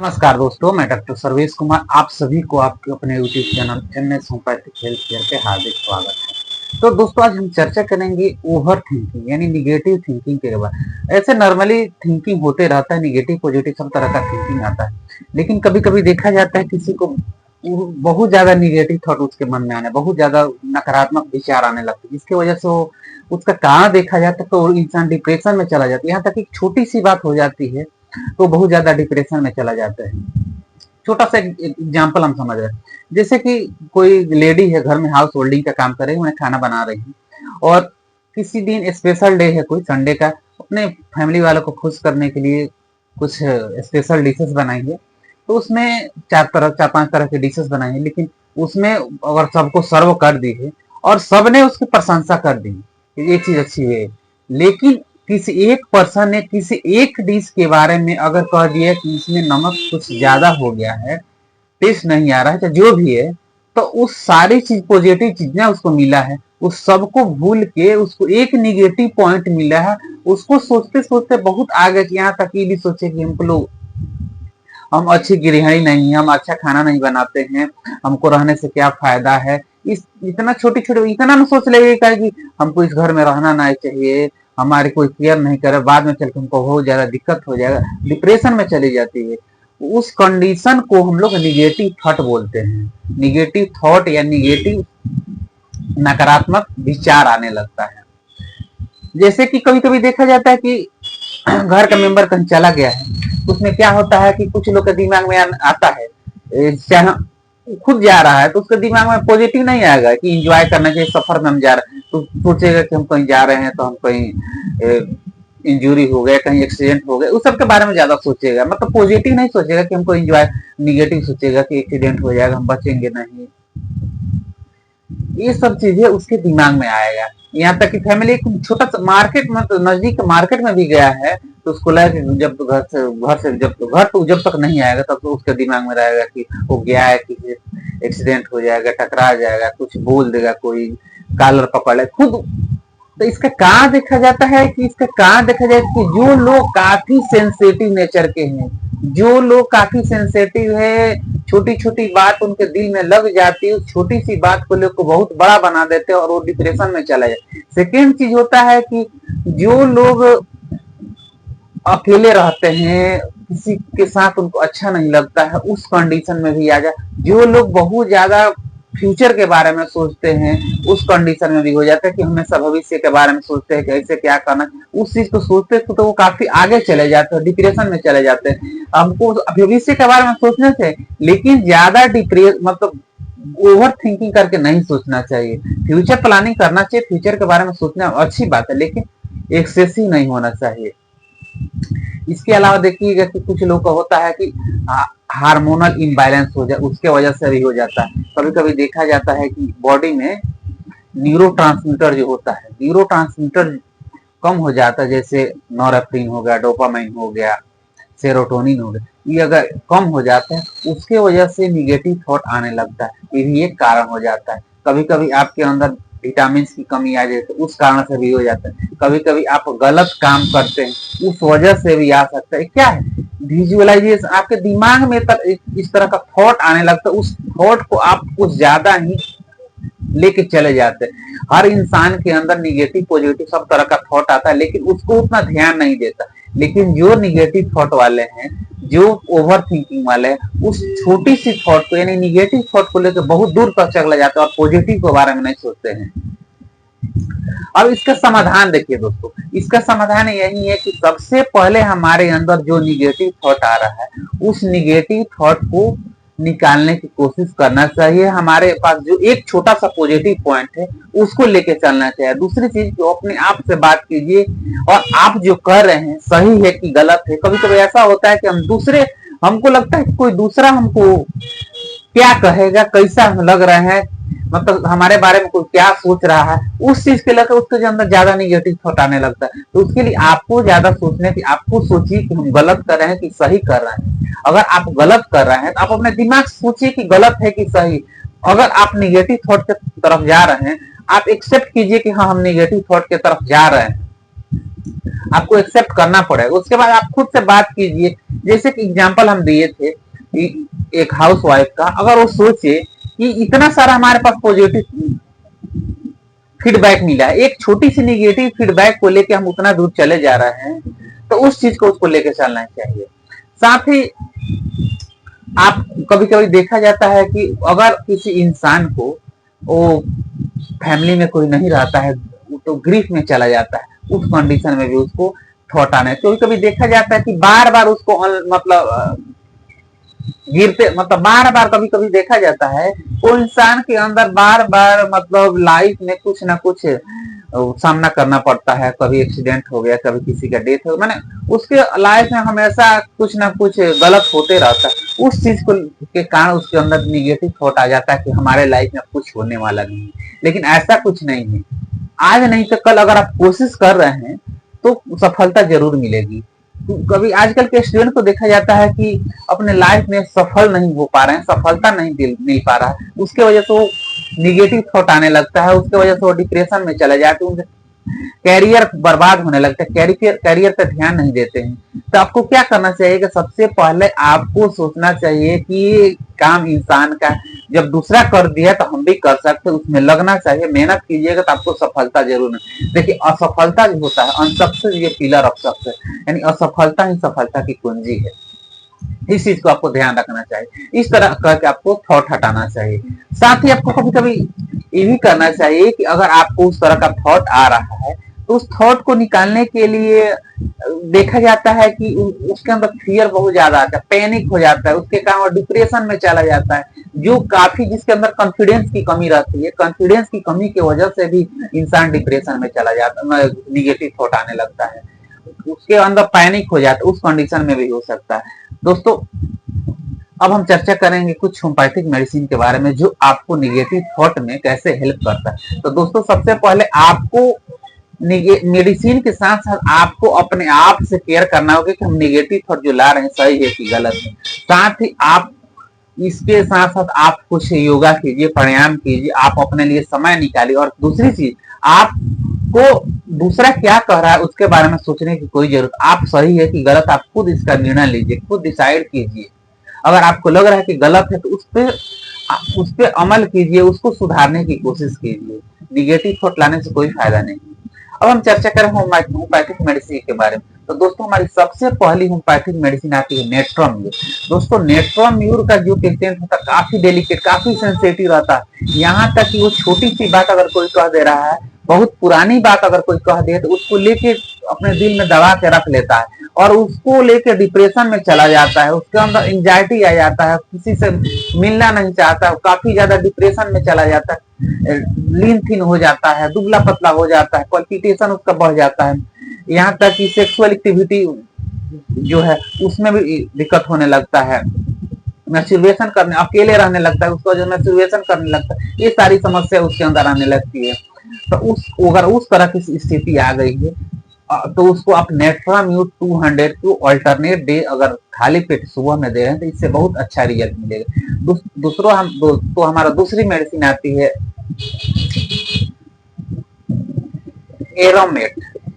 नमस्कार दोस्तों, मैं डॉक्टर सर्वेश कुमार आप सभी को आपके अपने YouTube channel MS homeopathic health care पे हार्दिक स्वागत है। तो दोस्तों, आज हम चर्चा करेंगे ओवर थिंकिंग यानी निगेटिव थिंकिंग के बारे। ऐसे नॉर्मली थिंकिंग होते रहता है, निगेटिव पॉजिटिव सब तरह का थिंकिंग आता है, लेकिन कभी कभी देखा जाता है किसी को बहुत ज्यादा निगेटिव थॉट उसके मन में आने, बहुत ज्यादा नकारात्मक विचार आने लगते हैं, जिसकी वजह से वो उसका कारण देखा जाता है तो इंसान डिप्रेशन में चला जाता है। यहाँ तक एक छोटी सी बात हो जाती है तो बहुत ज्यादा डिप्रेशन में चला जाता है। छोटा सा एग्जाम्पल हम समझ रहे हैं, जैसे कि कोई लेडी है, घर में हाउस होल्डिंग का काम कर रही है, उन्हें खाना बना रही है और किसी दिन स्पेशल डे है, कोई संडे का, अपने फैमिली वालों को खुश करने के लिए कुछ स्पेशल डिशेस बनाएंगे। तो उसमें चार पांच तरह के डिशेस बनाएंगे, लेकिन उसमें अगर सबको सर्व कर दी है और सबने उसकी प्रशंसा कर दी ये चीज अच्छी है, लेकिन किसी एक पर्सन ने किसी एक डिश के बारे में अगर कह दिया कि इसमें नमक कुछ ज्यादा हो गया है, टेस्ट नहीं आ रहा है, तो जो भी है, तो उस सारी चीज पॉजिटिव चीज ना उसको मिला है, उस सबको भूल के उसको एक निगेटिव पॉइंट मिला है। उसको सोचते सोचते बहुत आगे, यहाँ तक ये भी सोचे कि हम अच्छी गृहिणी नहीं, हम अच्छा खाना नहीं बनाते हैं, हमको रहने से क्या फायदा है। इस इतना छोटी छोटी इतना ना सोच लेगा कि हमको इस घर में रहना नहीं चाहिए, हमारी कोई केयर नहीं करे, बाद में चलकर हमको बहुत ज्यादा दिक्कत हो जाएगा, डिप्रेशन में चली जाती है। उस कंडीशन को हम लोग निगेटिव थॉट बोलते हैं। निगेटिव थॉट या निगेटिव नकारात्मक विचार आने लगता है। जैसे कि कभी कभी देखा जाता है कि घर का मेंबर कहीं चला गया है, उसमें क्या होता है कि कुछ लोग के दिमाग में आता है, चाहे खुद जा रहा है तो उसके दिमाग में पॉजिटिव नहीं आएगा कि एंजॉय करना चाहिए, सफर में हम जा रहे हैं, तो सोचेगा कि हम कहीं जा रहे हैं तो हम कहीं इंजुरी हो गया, कहीं एक्सीडेंट हो गया, उस सब के बारे में ज्यादा सोचेगा। मतलब पॉजिटिव नहीं सोचेगा कि हमको एंजॉय, निगेटिव सोचेगा कि एक्सीडेंट हो जाएगा, हम बचेंगे नहीं। ये सब चीजें उसके दिमाग में आएगा। यहाँ तक कि फैमिली छोटा सा मार्केट में, तो नजदीक मार्केट में भी गया है, तो उसको लगा कि जब तो घर से जब तक नहीं आएगा तब तो उसके दिमाग में रहेगा कि वो गया है कि एक्सीडेंट हो जाएगा, टकरा जाएगा, कुछ बोल देगा, कोई कॉलर पकड़ ले खुद। तो इसका कहाँ देखा जाता है कि जो लोग काफी सेंसिटिव नेचर के हैं, जो लोग काफी सेंसिटिव है, छोटी छोटी बात उनके दिल में लग जाती है, छोटी सी बात को लोग को बहुत बड़ा बना देते हैं और वो डिप्रेशन में चला जाए। सेकेंड चीज होता है कि जो लोग अकेले रहते हैं, किसी के साथ उनको अच्छा नहीं लगता है, उस कंडीशन में भी आ जाए। जो लोग बहुत ज्यादा फ्यूचर के बारे में सोचते हैं, उस कंडीशन में भी हो जाता है कि हमेशा भविष्य के बारे में सोचते हैं कि ऐसे क्या करना, उस चीज को सोचते तो वो काफी आगे चले जाते हैं, डिप्रेशन में चले जाते हैं। हमको भविष्य के बारे में सोचने से, लेकिन ज्यादा मतलब ओवर थिंकिंग करके नहीं सोचना चाहिए। फ्यूचर प्लानिंग करना चाहिए, फ्यूचर के बारे में सोचना अच्छी बात है, लेकिन एक्सेसिव नहीं होना चाहिए। इसके अलावा देखिएगा कि कुछ लोग का होता है कि हार्मोनल इम्बैलेंस हो जाए, उसके वजह से भी हो जाता है। कभी कभी देखा जाता है कि बॉडी में न्यूरोट्रांसमीटर जो होता है, न्यूरोट्रांसमीटर कम हो जाता है, जैसे नॉरएफ्रिन हो गया, डोपामाइन हो गया, सेरोटोनिन हो गया, ये अगर कम हो जाता है उसके वजह से निगेटिव थॉट आने लगता है, ये भी एक कारण हो जाता है। कभी कभी आपके अंदर विटामिन की कमी आ जाए तो उस कारण से भी हो जाता है। कभी कभी आप गलत काम करते हैं, उस वजह से भी आ सकता है। क्या है, विजुअलाइजेशन, आपके दिमाग में इस तरह का थॉट आने लगता है, उस थॉट को आप कुछ ज्यादा ही लेके चले जाते हैं। हर इंसान के अंदर निगेटिव पॉजिटिव सब तरह का थॉट आता है, लेकिन उसको उतना ध्यान नहीं देता। लेकिन जो निगेटिव थॉट वाले हैं, जो ओवर थिंकिंग वाले हैं, उस छोटी सी थॉट को यानी निगेटिव थॉट को लेकर बहुत दूर तक चले जाते हैं और पॉजिटिव के बारे में नहीं सोचते हैं। अब इसका समाधान देखिए दोस्तों, इसका समाधान यही है कि सबसे पहले हमारे अंदर जो निगेटिव थॉट आ रहा है, उस निगेटिव थॉट को निकालने की कोशिश करना चाहिए। हमारे पास जो एक छोटा सा पॉजिटिव पॉइंट है उसको लेके चलना चाहिए। दूसरी चीज, जो अपने आप से बात कीजिए और आप जो कर रहे हैं सही है कि गलत है। कभी कभी ऐसा होता है कि हमको लगता है कि कोई दूसरा हमको क्या कहेगा, कैसा हम लग रहे हैं, मतलब हमारे बारे में कोई क्या सोच रहा है, उस चीज के लेकर उसके अंदर ज्यादा निगेटिव थॉट आने लगता है। तो उसके लिए आपको ज्यादा सोचने की, आपको सोचिए कि हम गलत कर रहे हैं कि सही कर रहे हैं। अगर आप गलत कर रहे हैं तो आप अपने दिमाग से सोचिए कि गलत है कि सही। अगर आप निगेटिव थॉट की तरफ जा रहे हैं, आप एक्सेप्ट कीजिए कि हाँ हम निगेटिव थॉट की तरफ जा रहे हैं, आपको एक्सेप्ट करना पड़ेगा। उसके बाद आप खुद से बात कीजिए। जैसे कि एग्जांपल हम दिए थे एक हाउस वाइफ का, अगर वो सोचे कि इतना सारा हमारे पास पॉजिटिव फीडबैक मिला है, एक छोटी सी निगेटिव फीडबैक को लेके हम उतना दूर चले जा रहे हैं, तो उस चीज को उसको लेके चलना चाहिए। साथ ही आप कभी कभी देखा जाता है कि अगर किसी इंसान को वो फैमिली में कोई नहीं रहता है तो ग्रीफ में चला जाता है, उस कंडीशन में भी उसको थॉट आना है। कभी कभी देखा जाता है कि बार बार उसको मतलब गिरते, मतलब बार बार कभी कभी देखा जाता है वो इंसान के अंदर बार बार मतलब लाइफ में कुछ ना कुछ सामना करना पड़ता है। कभी एक्सीडेंट हो गया, कभी किसी का डेथ हो गया, मैंने उसके लाइफ में हमेशा कुछ ना कुछ गलत होते रहता है। उस चीज को के कारण उसके अंदर निगेटिव थॉट आ जाता है कि हमारे लाइफ में कुछ होने वाला नहीं है। लेकिन ऐसा कुछ नहीं है। आज नहीं तो कल अगर आप कोशिश कर रहे हैं तो सफलता जरूर मिलेगी। कभी आजकल के स्टूडेंट को देखा जाता है कि अपने लाइफ में सफल नहीं हो पा रहे हैं, सफलता नहीं मिल पा रहा है, उसके वजह से वो निगेटिव थॉट आने लगता है, उसके वजह से वो डिप्रेशन में चले जाते हैं, कैरियर बर्बाद होने लगता है, कैरियर पे ध्यान नहीं देते हैं। तो आपको क्या करना चाहिए कि सबसे पहले आपको सोचना चाहिए कि ये काम इंसान का, जब दूसरा कर दिया तो हम भी कर सकते, उसमें लगना चाहिए, मेहनत कीजिएगा तो आपको सफलता जरूर मिले। देखिए असफलता जो होता है, अनसक्सेस ये पिलर ऑफ सक्सेस, यानी असफलता ही सफलता की कुंजी है। इस चीज को आपको ध्यान रखना चाहिए, इस तरह करके आपको थॉट हटाना चाहिए। साथ ही आपको कभी कभी ये भी करना चाहिए कि अगर आपको उस तरह का थॉट आ रहा है तो उस थॉट को निकालने के लिए देखा जाता है कि उसके अंदर फियर बहुत ज्यादा आता है, पैनिक हो जाता है, उसके कारण वो डिप्रेशन में चला जाता है, जो काफी जिसके अंदर कॉन्फिडेंस की कमी रहती है, कॉन्फिडेंस की कमी की वजह से भी इंसान डिप्रेशन में चला जाता है, निगेटिव थॉट आने लगता है, उसके अंदर पैनिक हो जाता है, उस कंडीशन में भी हो सकता है। दोस्तों अब हम चर्चा करेंगे कुछ होम्योपैथिक मेडिसिन के बारे में जो आपको निगेटिव थॉट में कैसे हेल्प करता है। तो दोस्तों सबसे पहले आपको मेडिसिन के साथ साथ आपको अपने आप से केयर करना होगा कि हम निगेटिव थॉट जो ला रहे हैं सही है कि गलत है। साथ ही आप इसके साथ साथ आप कुछ योगा कीजिए, प्राणायाम कीजिए, आप अपने लिए समय निकालिए। और दूसरी चीज, आपको दूसरा क्या कह रहा है उसके बारे में सोचने की कोई जरूरत, आप सही है कि गलत आप खुद इसका निर्णय लीजिए, खुद डिसाइड कीजिए। अगर आपको लग रहा है कि गलत है तो उस पर अमल कीजिए, उसको सुधारने की कोशिश कीजिए। निगेटिव थॉट लाने से कोई फायदा नहीं। अब हम चर्चा करें होम्योपैथिक मेडिसिन के बारे में। तो दोस्तों हमारी सबसे पहली होम्योपैथिक मेडिसिन आती है नेट्रोम्यूर। दोस्तों नेट्रोम्यूर का जो पेशेंट होता है काफी डेलिकेट, काफी सेंसिटिव रहता है। यहाँ तक कि वो छोटी सी बात अगर कोई कह दे रहा है, बहुत पुरानी बात अगर कोई कह दे तो उसको लेके अपने दिल में दबा के रख लेता है और उसको लेके डिप्रेशन में चला जाता है, उसके अंदर एंजाइटी आ जाता है, किसी से मिलना नहीं चाहता, काफी ज्यादा डिप्रेशन में चला जाता है, लीन थीन हो जाता है, दुबला पतला हो जाता है, पल्पिटेशन उसका बढ़ जाता है, यहाँ तक कि सेक्सुअल एक्टिविटी जो है उसमें भी दिक्कत होने लगता है, मैस्टरबेशन करने, अकेले रहने लगता है, उसको जो मैस्टरबेशन करने लगता है, ये सारी समस्या उसके अंदर आने लगती है। तो अगर उस तरह की स्थिति आ गई है तो उसको आप नेट्रोम्यूर 200 को अल्टरनेट डे अगर खाली पेट सुबह में दे रहे हैं तो इससे बहुत अच्छा रिजल्ट मिलेगा। दूसरा तो हमारा दूसरी मेडिसिन आती है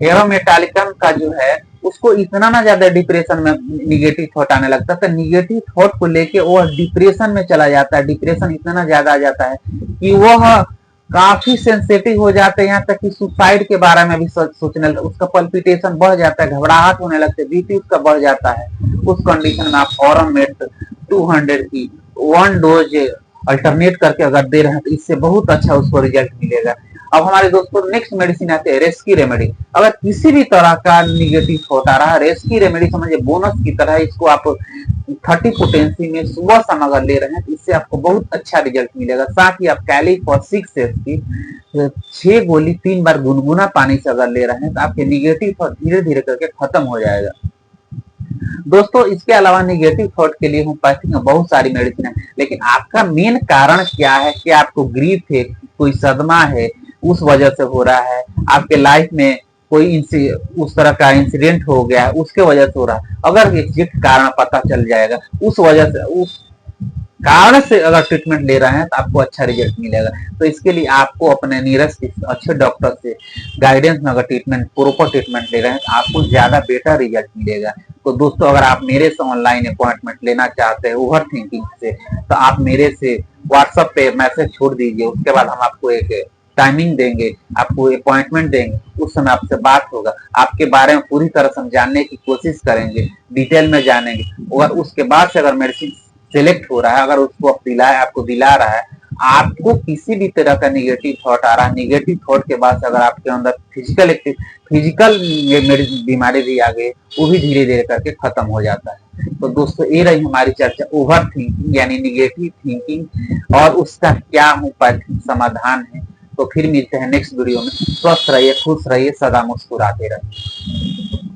एरोमेटालिकम का जो है, उसको इतना ना ज्यादा डिप्रेशन में निगेटिव थॉट आने लगता है, तो निगेटिव थॉट को लेके वो डिप्रेशन में चला जाता है, डिप्रेशन इतना ज्यादा आ जाता है कि वह काफी सेंसिटिव हो जाते हैं, यहाँ तक कि सुसाइड के बारे में भी सोचने लगता है, उसका पल्पिटेशन बढ़ जाता है, घबराहट होने लगती है, बीपी उसका बढ़ जाता है। उस कंडीशन में आप ऑरोमेट 200 की 1 डोज अल्टरनेट करके अगर दे रहे हैं तो इससे बहुत अच्छा उसको रिजल्ट मिलेगा। अब हमारे दोस्तों नेक्स्ट मेडिसिन आते हैं रेस्की रेमेडी। अगर किसी भी तरह का निगेटिव थॉट आ रहा है, रेस्की रेमेडी समझिए बोनस की तरह, इसको आप 30 पोटेंसी में सुबह शाम अगर ले रहे हैं तो इससे आपको बहुत अच्छा रिजल्ट मिलेगा। साथ ही आप कैली फॉर 6 की 6 गोली 3 बार गुनगुना पानी से अगर ले रहे हैं तो आपके निगेटिव थॉट धीरे धीरे करके खत्म हो जाएगा। दोस्तों इसके अलावा निगेटिव थॉट के लिए होम्योपैथिक में बहुत सारी मेडिसिन है, लेकिन आपका मेन कारण क्या है, कि आपको ग्रीफ है, कोई सदमा है, उस वजह से हो रहा है, आपके लाइफ में कोई उस तरह का इंसिडेंट हो गया उसके वजह से हो रहा है। अगर एग्जैक्ट कारण पता चल जाएगा, उस वजह से कारण से अगर ट्रीटमेंट ले रहे हैं तो आपको अच्छा रिजल्ट मिलेगा। तो इसके लिए आपको अपने नियरेस्ट अच्छे डॉक्टर से गाइडेंस में अगर ट्रीटमेंट प्रॉपर ट्रीटमेंट ले रहे हैं तो आपको ज्यादा बेटर रिजल्ट मिलेगा। तो दोस्तों अगर आप मेरे से ऑनलाइन अपॉइंटमेंट लेना चाहते हैं ओवर थिंकिंग से, तो आप मेरे से व्हाट्सएप पे मैसेज छोड़ दीजिए, उसके बाद हम आपको एक टाइमिंग देंगे, आपको अपॉइंटमेंट देंगे, उस समय आपसे बात होगा, आपके बारे में पूरी तरह से हम जानने की कोशिश करेंगे, डिटेल में जानेंगे। और उसके बाद से अगर मेडिसिन सिलेक्ट हो रहा है, अगर उसको आपको दिला रहा है, आपको किसी भी तरह का निगेटिव थॉट आ रहा है, निगेटिव थॉट के बाद अगर आपके अंदर फिजिकल बीमारी भी आ गई, वो भी धीरे धीरे करके खत्म हो जाता है। तो दोस्तों ये रही हमारी चर्चा ओवर थिंकिंग यानी निगेटिव थिंकिंग और उसका क्या उपाय समाधान है। तो फिर मिलते हैं नेक्स्ट वीडियो में। स्वस्थ रहिए, खुश रहिए, सदा मुस्कुराते रहिए।